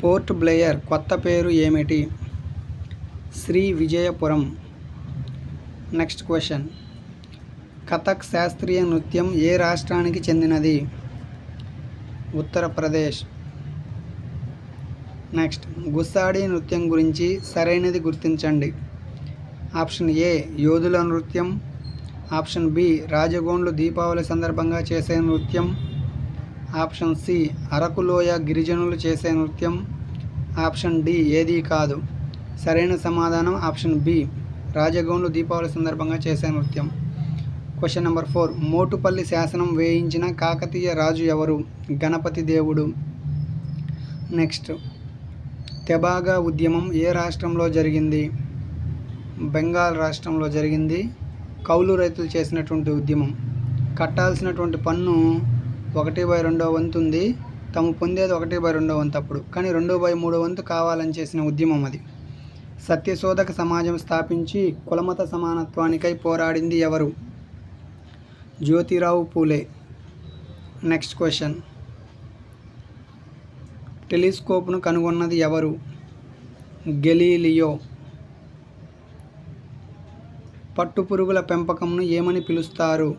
Port Blair కొత్త పేరు ఏమిటి? శ్రీ విజయపురం. Next question. కథక్ శాస్త్రీయ నృత్యం ఏ రాష్ట్రానికి చెందినది? ఉత్తరప్రదేశ్. నెక్స్ట్. గుస్సాడి నృత్యం గురించి సరైనది గుర్తించండి. ఆప్షన్ ఏ యోధుల నృత్యం, ఆప్షన్ బి రాజగోండ్లు దీపావళి సందర్భంగా చేసే నృత్యం, ఆప్షన్ సి అరకులోయ గిరిజనులు చేసే నృత్యం, ఆప్షన్ డి ఏదీ కాదు. సరైన సమాధానం ఆప్షన్ బి రాజగోండ్లు దీపావళి సందర్భంగా చేసే నృత్యం. Question number 4. మోటుపల్లి శాసనం వేయించిన కాకతీయ రాజు ఎవరు? గణపతి దేవుడు. నెక్స్ట్. తెబాగా ఉద్యమం ఏ రాష్ట్రంలో జరిగింది? బెంగాల్ రాష్ట్రంలో జరిగింది. కౌలు రైతులు చేసినటువంటి ఉద్యమం. కట్టాల్సినటువంటి పన్ను 1/2 వంతు ఉంది, తాము పొందేది 1/2 వంతు అప్పుడు, కానీ 2/3 వంతు కావాలని చేసిన ఉద్యమం అది. సత్యశోధక సమాజం స్థాపించి కులమత సమానత్వానికై పోరాడింది ఎవరు? జ్యోతిరావు పూలే. Next question. టెలిస్కోప్ను కనుగొన్నది ఎవరు? గెలీలియో. పట్టుపురుగుల పెంపకంను ఏమని పిలుస్తారు?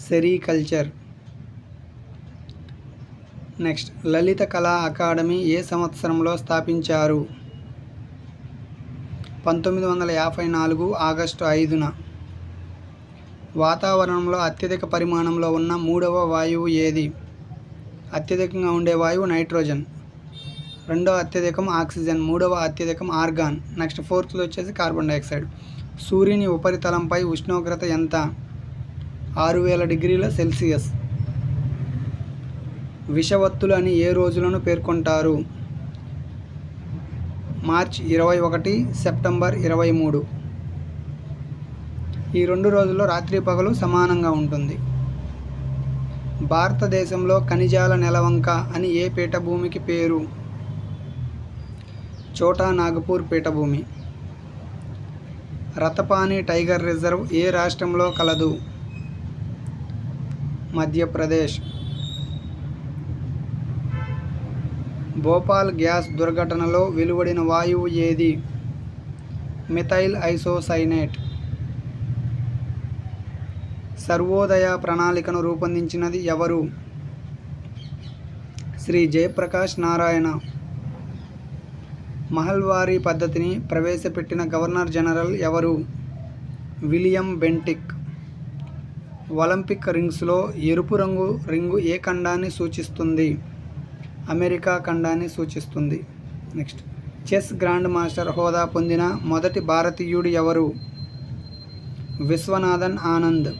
సెరికల్చర్. నెక్స్ట్. లలిత కళా అకాడమీ ఏ సంవత్సరంలో స్థాపించారు? 1954 ఆగస్టు 5న. వాతావరణంలో అత్యధిక పరిమాణంలో ఉన్న 3వ వాయువు ఏది? అత్యధికంగా ఉండే వాయువు నైట్రోజన్, 2వ అత్యధికం ఆక్సిజన్, 3వ అత్యధికం ఆర్గాన్. నెక్స్ట్ 4th వచ్చేసి కార్బన్ డైఆక్సైడ్. సూర్యుని ఉపరితలంపై ఉష్ణోగ్రత ఎంత? 6000 డిగ్రీల సెల్సియస్. విషవత్తులు అని ఏ రోజులను పేర్కొంటారు? మార్చి 21, సెప్టెంబర్ 23. ఈ 2 రోజుల్లో రాత్రి పగలు సమానంగా ఉంటుంది. భారతదేశంలో ఖనిజాల నెలవంక అని ఏ పీఠభూమికి పేరు? చోటా నాగపూర్ పీఠభూమి. రతపాని టైగర్ రిజర్వ్ ఏ రాష్ట్రంలో కలదు? మధ్యప్రదేశ్. భోపాల్ గ్యాస్ దుర్ఘటనలో వెలువడిన వాయువు ఏది? Methyl isocyanate. సర్వోదయ ప్రణాళికను రూపొందించినది ఎవరు? శ్రీ జయప్రకాష్ నారాయణ. మహల్వారీ పద్ధతిని ప్రవేశపెట్టిన గవర్నర్ జనరల్ ఎవరు? William Bentinck. ఒలింపిక్ రింగ్స్లో ఎరుపు రంగు రింగు ఏ ఖండాన్ని సూచిస్తుంది? అమెరికా ఖండాన్ని సూచిస్తుంది. నెక్స్ట్. చెస్ గ్రాండ్ మాస్టర్ హోదా పొందిన మొదటి భారతీయుడు ఎవరు? విశ్వనాథన్ ఆనంద్.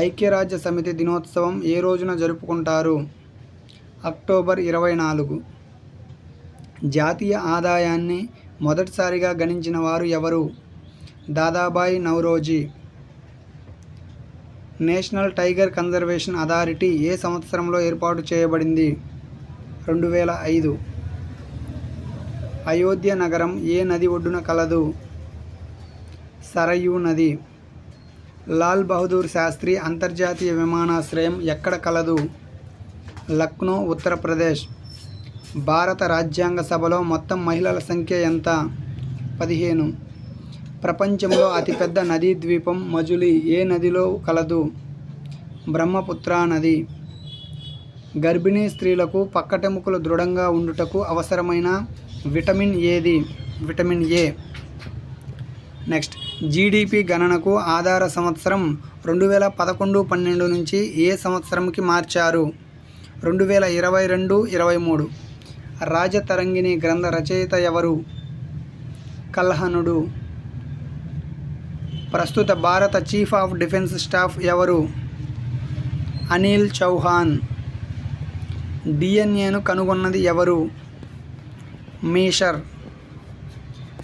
ఐక్యరాజ్య సమితి దినోత్సవం ఏ రోజున జరుపుకుంటారు? అక్టోబర్ 24. జాతీయ ఆదాయాన్ని మొదటిసారిగా గణించిన వారు ఎవరు? Dadabhai Naoroji. National tiger conservation authority ఏ సంవత్సరంలో ఏర్పాటు చేయబడింది? 2005. అయోధ్య నగరం ఏ నది ఒడ్డున కలదు? సరయూ నది. లాల్ బహదూర్ శాస్త్రి అంతర్జాతీయ విమానాశ్రయం ఎక్కడ కలదు? లక్నో, ఉత్తరప్రదేశ్. భారత రాజ్యాంగ సభలో మొత్తం మహిళల సంఖ్య ఎంత? 15. ప్రపంచంలో అతిపెద్ద నదీ ద్వీపం మజులి ఏ నదిలో కలదు? బ్రహ్మపుత్ర నది. గర్భిణీ స్త్రీలకు పక్కటెముకలు దృఢంగా ఉండుటకు అవసరమైన విటమిన్ ఏది? Vitamin A. నెక్స్ట్. జీడిపి గణనకు ఆధార సంవత్సరం 2011-12 నుంచి ఏ సంవత్సరంకి మార్చారు? 2022-23. రాజతరంగిణి గ్రంథ రచయిత ఎవరు? కల్హనుడు. ప్రస్తుత భారత చీఫ్ ఆఫ్ డిఫెన్స్ స్టాఫ్ ఎవరు? అనిల్ చౌహాన్. డిఎన్ఏను కనుగొన్నది ఎవరు? మీషర్.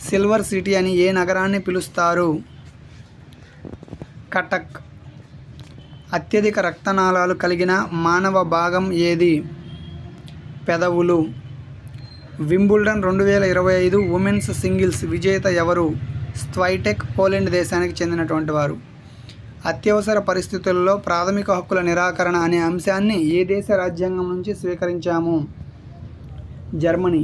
సిల్వర్ సిటీ అని ఏ నగరాన్ని పిలుస్తారు? కటక్. అత్యధిక రక్తనాళాలు కలిగిన మానవ భాగం ఏది? పెదవులు. వింబుల్డన్ 2025 ఉమెన్స్ సింగిల్స్ విజేత ఎవరు? స్వైటెక్ పోలాండ్ దేశానికి చెందినటువంటి వారు. అత్యవసర పరిస్థితుల్లో ప్రాథమిక హక్కుల నిరాకరణ అనే అంశాన్ని ఏ దేశ రాజ్యాంగం నుంచి స్వీకరించాము? జర్మనీ.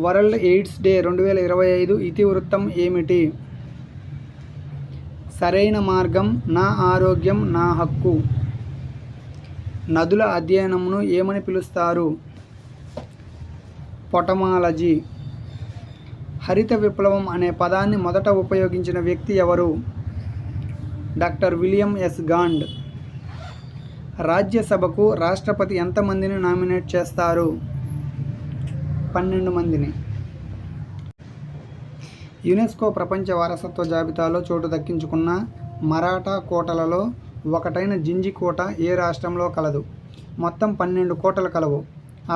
వరల్డ్ ఎయిడ్స్ డే 2025 ఇతివృత్తం ఏమిటి? సరైన మార్గం, నా ఆరోగ్యం నా హక్కు. నదుల అధ్యయనంను ఏమని పిలుస్తారు? పొటమాలజీ. హరిత విప్లవం అనే పదాన్ని మొదట ఉపయోగించిన వ్యక్తి ఎవరు? డాక్టర్ విలియం ఎస్ గాండ్. రాజ్యసభకు రాష్ట్రపతి ఎంతమందిని నామినేట్ చేస్తారు? 12 మందిని. యునెస్కో ప్రపంచ వారసత్వ జాబితాలో చోటు దక్కించుకున్న మరాఠా కోటలలో ఒకటైన జింజి కోట ఏ రాష్ట్రంలో కలదు? మొత్తం 12 కోటలు కలవు.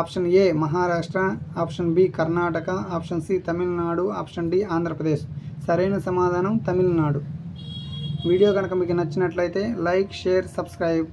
Option A Maharashtra, option B Karnataka, option C Tamil Nadu, option D Andhra Pradesh. సరైన సమాధానం తమిళనాడు. వీడియో కనుక మీకు నచ్చినట్లయితే లైక్, షేర్, సబ్స్క్రైబ్.